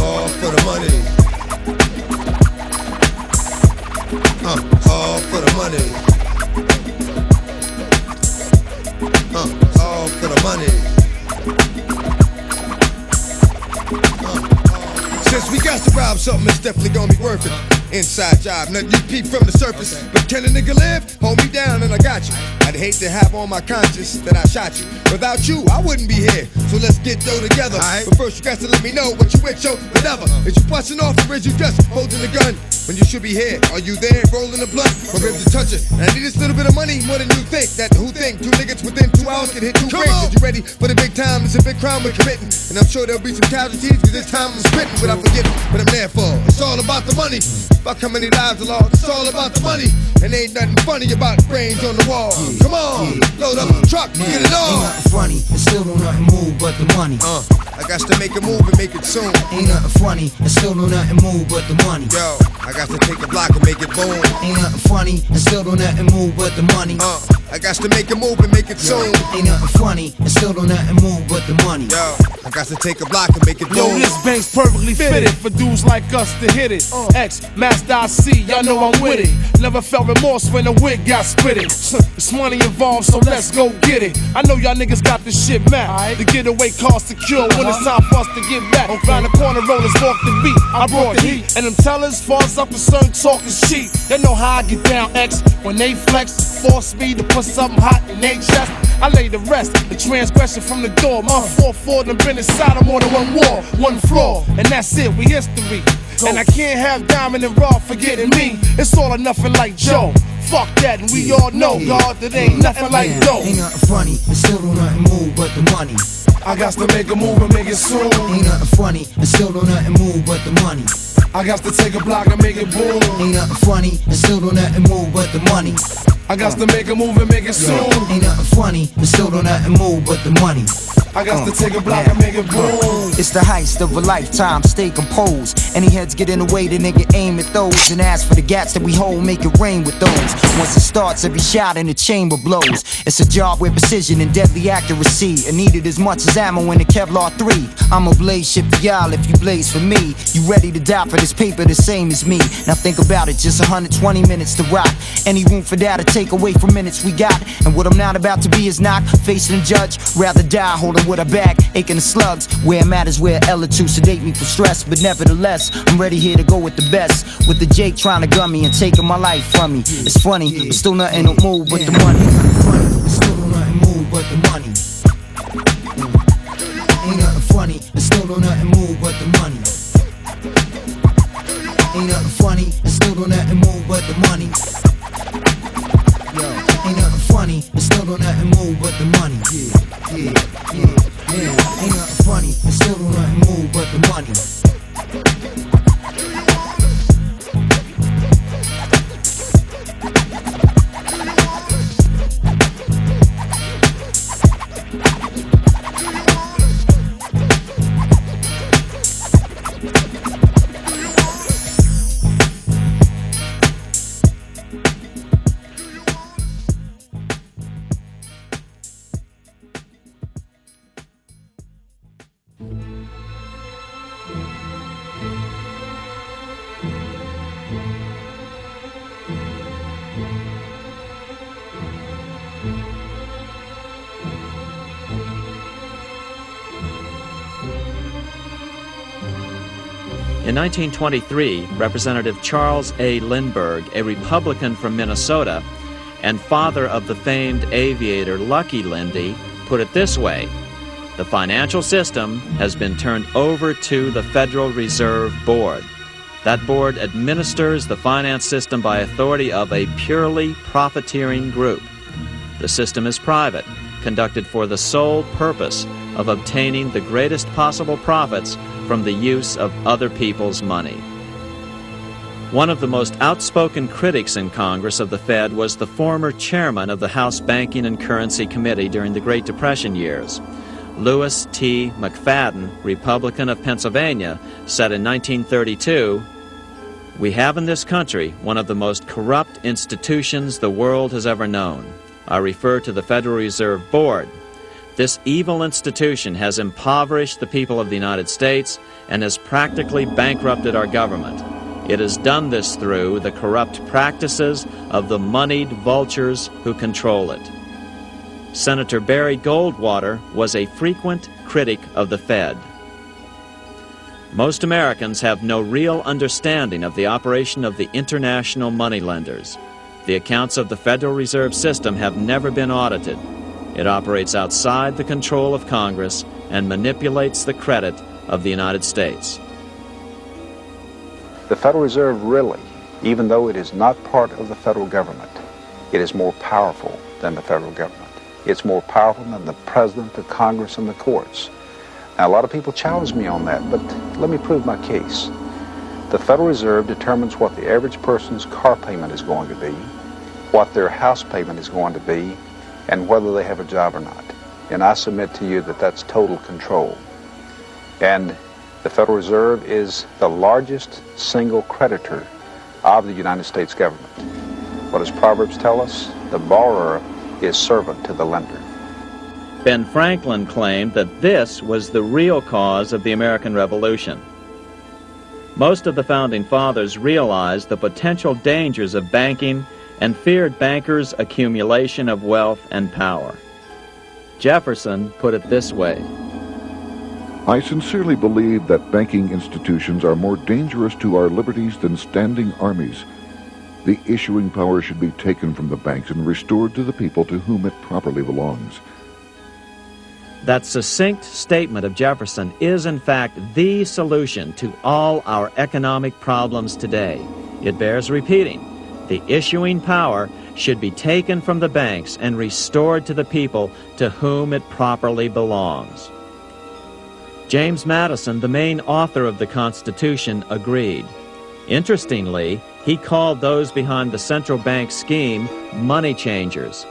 All for the money. All for the money. All for the money. Since we got to rob something, it's definitely gonna be worth it. Inside job, nothing you peep from the surface. But can a nigga live? Hold me down and I got you. I'd hate to have on my conscience that I shot you. Without you, I wouldn't be here. So let's get dough together. But first you got to let me know what you with, yo, whatever. Is you busting off or is you just holding the gun? When you should be here, are you there rolling the blunt? My ribs to touch it, and I need this little bit of money more than you think. That who think? Two niggas within 2 hours can hit 2 bricks. Are you ready for the big time? It's a big crime we're committing. And I'm sure there'll be some casualties, cause this time I'm spitting what I forget what I'm there for. It's all about the money. Fuck how many lives are lost, it's all about the money. And ain't nothing funny about brains on the wall. Come on, load up the truck, get it on. Ain't nothing funny, and still don't nothing move but the money. I got to make a move and make it soon. Ain't nothing funny, and still don't nothing move but the money. Yo, I got to take a block and make it boom. Ain't nothing funny, and still don't nothing move but the money. I got to make a move and make it soon. Ain't nothing funny, and still don't nothing move but the money. Yo, I got to take a block and make it boom. Yo, this bank's perfectly fitted for dudes like us to hit it. X, Master IC, y'all know I'm with it. Never felt remorse when the wig got spitted. It's money involved, so let's go get it. I know y'all niggas got this shit mad. The getaway car secure when it's time for us to get back. Round the corner, rollers walk the beat. I brought the heat, and them tellers, far as I'm concerned, talking cheap. They know how I get down, X. When they flex, force me to put something hot in their chest. I lay the rest, the transgression from the door. My 4-4 done been inside of more than one wall, one floor, and that's it, we history. And I can't have Diamond and Raw forgetting me. It's all or nothing like Joe. Fuck that, and we all know, God, that ain't nothing like dough. Ain't nothing funny, and still don't nothing move but the money. I got to make a move and make it soon. Ain't nothing funny, and still don't nothing move but the money. I got to take a block and make it boom. Ain't nothing funny, and still don't nothing move but the money. I got to make a move and make it soon. Ain't nothing funny, and still don't nothing move but the money. I got to take a block and make it boom. It's the heist of a lifetime, stay composed. Any heads get in the way, the nigga aim at those. And ask for the gats that we hold, make it rain with those. Once it starts, every shot in the chamber blows. It's a job with precision and deadly accuracy, and needed as much as ammo in the Kevlar 3. I'm a blaze ship for y'all if you blaze for me. You ready to die for this paper the same as me. Now think about it, just 120 minutes to rock. Any room for that to take away from minutes we got. And what I'm not about to be is not facing a judge. Rather die holding with a bag, aching the slugs. Where it matters, where Ella to sedate me for stress. But nevertheless, I'm ready here to go with the best. With the Jake trying to gun me and taking my life from me. It's funny, but still nothing don't move but the money. Still don't nothing move but the money. Ain't nothing funny, and still don't nothing move but the money. Ain't nothing funny, and still don't nothing move but the money. Yo, ain't nothing funny, and still don't nothing move but the money. Ain't nothing funny, and still don't nothing move but the money. In 1923, Representative Charles A. Lindbergh, a Republican from Minnesota and father of the famed aviator Lucky Lindy, put it this way: the financial system has been turned over to the Federal Reserve Board. That board administers the finance system by authority of a purely profiteering group. The system is private, conducted for the sole purpose of obtaining the greatest possible profits from the use of other people's money. One of the most outspoken critics in Congress of the Fed was the former chairman of the House Banking and Currency Committee during the Great Depression years. Lewis T. McFadden, Republican of Pennsylvania, said in 1932, "We have in this country one of the most corrupt institutions the world has ever known. I refer to the Federal Reserve Board. This evil institution has impoverished the people of the United States and has practically bankrupted our government. It has done this through the corrupt practices of the moneyed vultures who control it. Senator Barry Goldwater was a frequent critic of the Fed. Most Americans have no real understanding of the operation of the international moneylenders. The accounts of the Federal Reserve System have never been audited. It operates outside the control of Congress and manipulates the credit of the United States. The Federal Reserve really, even though it is not part of the federal government, it is more powerful than the federal government. It's more powerful than the President, the Congress, and the courts. Now, a lot of people challenge me on that, but let me prove my case. The Federal Reserve determines what the average person's car payment is going to be, what their house payment is going to be, and whether they have a job or not. And I submit to you that that's total control. And the Federal Reserve is the largest single creditor of the United States government. What does Proverbs tell us? The borrower is servant to the lender. Ben Franklin claimed that this was the real cause of the American Revolution. Most of the Founding Fathers realized the potential dangers of banking and feared bankers' accumulation of wealth and power. Jefferson put it this way: I sincerely believe that banking institutions are more dangerous to our liberties than standing armies. The issuing power should be taken from the banks and restored to the people to whom it properly belongs. That succinct statement of Jefferson is, in fact, the solution to all our economic problems today. It bears repeating. The issuing power should be taken from the banks and restored to the people to whom it properly belongs. James Madison, the main author of the Constitution, agreed. Interestingly, he called those behind the central bank scheme money changers.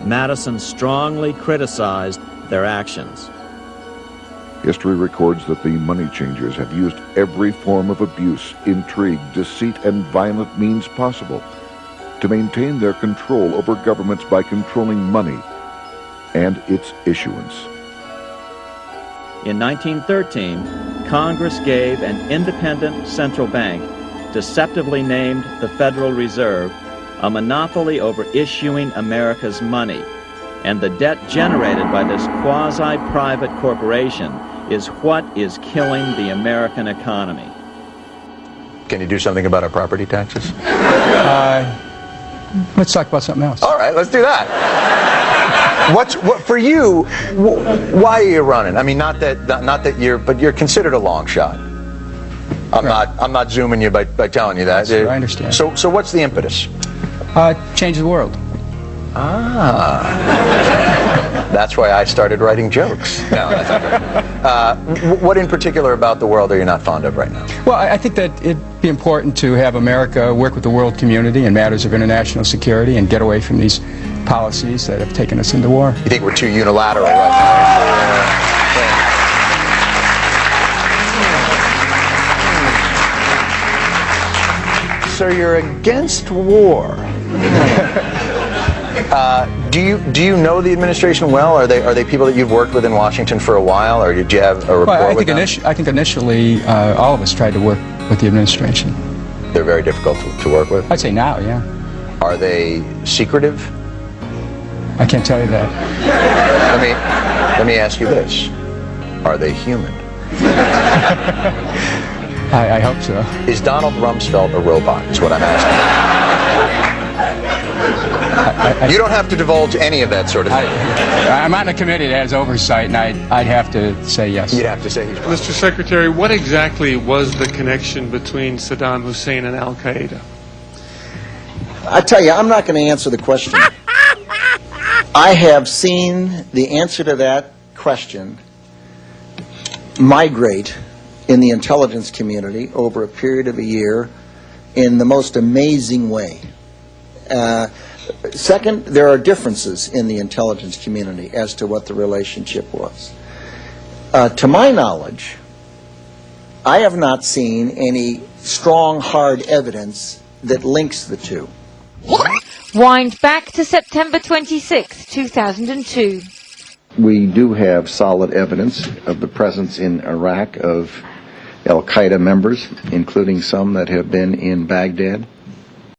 Madison strongly criticized their actions. History records that the money changers have used every form of abuse, intrigue, deceit, and violent means possible to maintain their control over governments by controlling money and its issuance. In 1913, Congress gave an independent central bank, deceptively named the Federal Reserve, a monopoly over issuing America's money. And the debt generated by this quasi-private corporation is what is killing the American economy. Can you do something about our property taxes? Let's talk about something else. All right, let's do that. What for you? Why are you running? I mean, not that you're considered a long shot. I'm not zooming you by telling you that. Sure, I understand. So what's the impetus? Change the world. That's why I started writing jokes. No, that's not good. What in particular about the world are you not fond of right now? Well, I think that it'd be important to have America work with the world community in matters of international security and get away from these policies that have taken us into war. You think we're too unilateral right now? So you're against war. Do you know the administration well? Are they people that you've worked with in Washington for a while, or did you have a rapport with them? I think initially all of us tried to work with the administration. They're very difficult to work with? I'd say now, yeah. Are they secretive? I can't tell you that. Let me ask you this. Are they human? I hope so. Is Donald Rumsfeld a robot, is what I'm asking. You don't have to divulge any of that sort of thing. I'm on a committee that has oversight, and I'd have to say yes. You'd have to say he's wrong. Mr. Secretary, what exactly was the connection between Saddam Hussein and Al-Qaeda? I tell you, I'm not going to answer the question. I have seen the answer to that question migrate in the intelligence community over a period of a year in the most amazing way. Second, there are differences in the intelligence community as to what the relationship was. To my knowledge, I have not seen any strong, hard evidence that links the two. Wind back to September 26, 2002. We do have solid evidence of the presence in Iraq of al-Qaeda members, including some that have been in Baghdad.